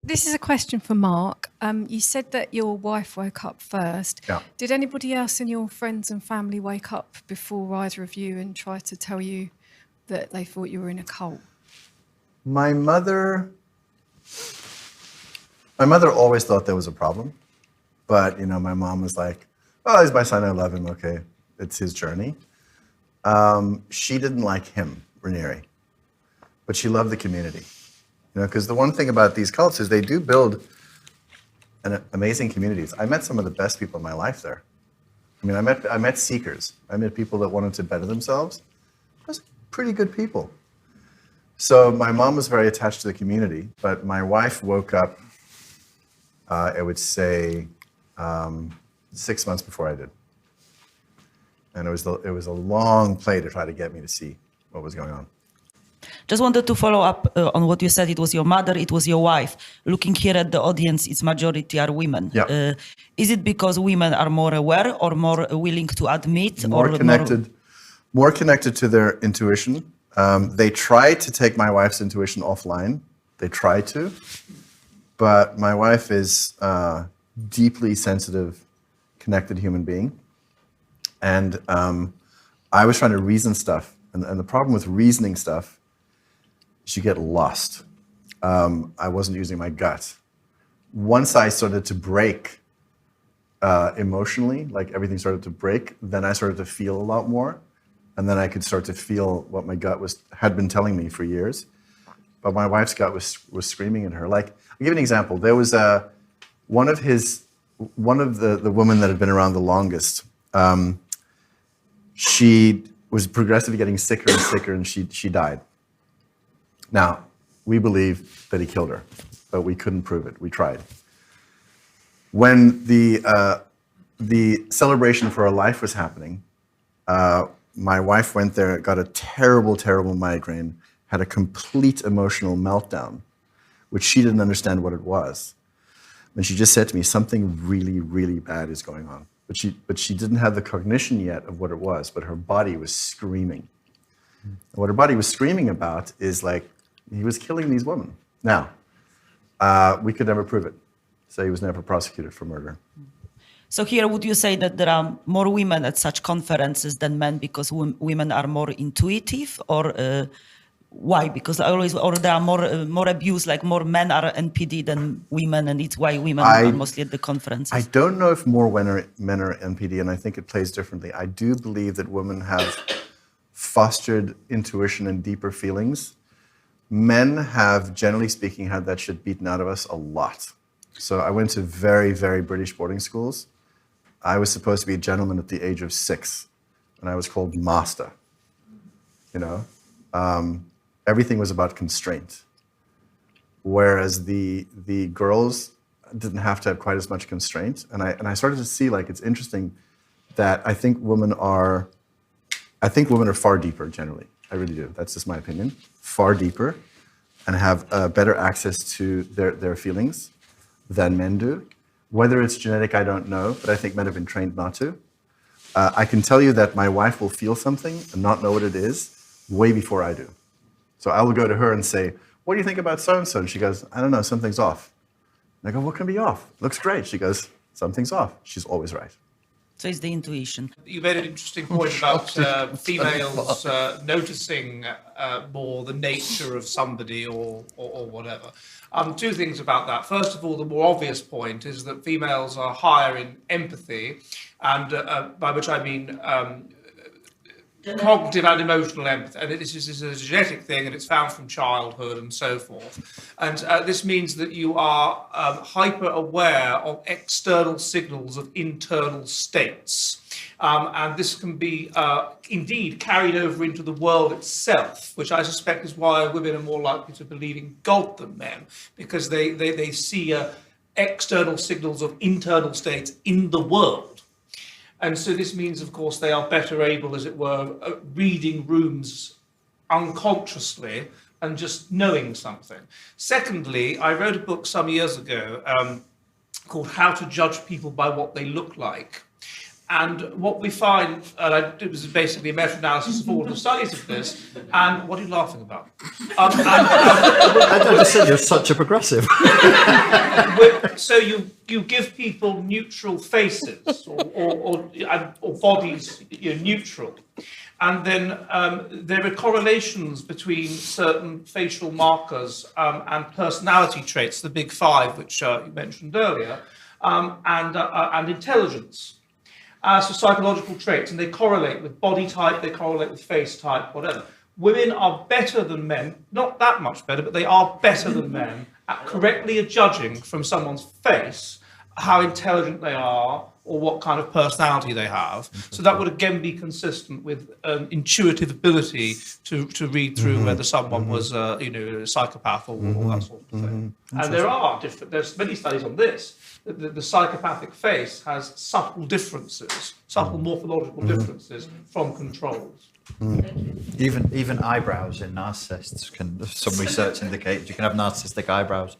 This is a question for Mark. You said that your wife woke up first. Yeah. Did anybody else in your friends and family wake up before either of you and try to tell you that they thought you were in a cult? My mother always thought there was a problem, but my mom was like, "Oh, he's my son. I love him. Okay, it's his journey." She didn't like him, Ranieri, but she loved the community. Because the one thing about these cults is they do build amazing communities. I met some of the best people in my life there. I mean, I met seekers. I met people that wanted to better themselves. Those are pretty good people. So my mom was very attached to the community, but my wife woke up, I would say, 6 months before I did. And it was a long play to try to get me to see what was going on. Just wanted to follow up on what you said. It was your mother, it was your wife. Looking here at the audience, its majority are women. Yeah. Is it because women are more aware or more willing to admit? More connected to their intuition. They try to take my wife's intuition offline. They try to. But my wife is a deeply sensitive, connected human being. And I was trying to reason stuff. And the problem with reasoning stuff, you get lost. I wasn't using my gut. Once I started to break emotionally, like everything started to break, then I started to feel a lot more. And then I could start to feel what my gut had been telling me for years. But my wife's gut was screaming at her. Like, I'll give you an example. There was one of the women that had been around the longest. She was progressively getting sicker and sicker, and she died. Now, we believe that he killed her, but we couldn't prove it. We tried. When the celebration for her life was happening, my wife went there, got a terrible, terrible migraine, had a complete emotional meltdown, which she didn't understand what it was. And she just said to me, something really, really bad is going on. But she didn't have the cognition yet of what it was, but her body was screaming. And what her body was screaming about is like, he was killing these women. Now, we could never prove it. So he was never prosecuted for murder. So here, would you say that there are more women at such conferences than men because women are more intuitive, or why? Because there are more abuse, like more men are NPD than women, and it's why women are mostly at the conferences. I don't know if more men are NPD, and I think it plays differently. I do believe that women have fostered intuition and deeper feelings. Men have, generally speaking, had that shit beaten out of us a lot. So I went to very, very British boarding schools. I was supposed to be a gentleman at the age of 6, and I was called master. Everything was about constraint. Whereas the girls didn't have to have quite as much constraint. And I started to see, like, it's interesting that I think women are far deeper generally. I really do. That's just my opinion. Far deeper, and have better access to their feelings than men do. Whether it's genetic, I don't know, but I think men have been trained not to. I can tell you that my wife will feel something and not know what it is way before I do. So I will go to her and say, "What do you think about so-and-so?" And she goes, "I don't know, something's off." And I go, "What can be off? Looks great." She goes, "Something's off." She's always right. So it's the intuition. You made an interesting point about females noticing more the nature of somebody or whatever. Two things about that. First of all, the more obvious point is that females are higher in empathy, and by which I mean cognitive and emotional empathy. And this is a genetic thing, and it's found from childhood and so forth. And this means that you are hyper aware of external signals of internal states. And this can be indeed carried over into the world itself, which I suspect is why women are more likely to believe in God than men, because they see external signals of internal states in the world. And so this means, of course, they are better able, as it were, reading rooms unconsciously and just knowing something. Secondly, I wrote a book some years ago called How to Judge People by What They Look Like. And what we find, it was basically a meta-analysis of all the studies of this, and what are you laughing about? I just said you're such a progressive. So you give people neutral faces or bodies neutral, and then there are correlations between certain facial markers and personality traits, the big five, which you mentioned earlier, and intelligence. So psychological traits, and they correlate with body type, they correlate with face type, whatever. Women are better than men, not that much better, but they are better than men at correctly judging from someone's face how intelligent they are or what kind of personality they have. So that would again be consistent with intuitive ability to read through whether someone was a psychopath or all that sort of thing. And there's many studies on this. The psychopathic face has subtle differences, subtle morphological differences from controls. Even eyebrows in narcissists some research indicates you can have narcissistic eyebrows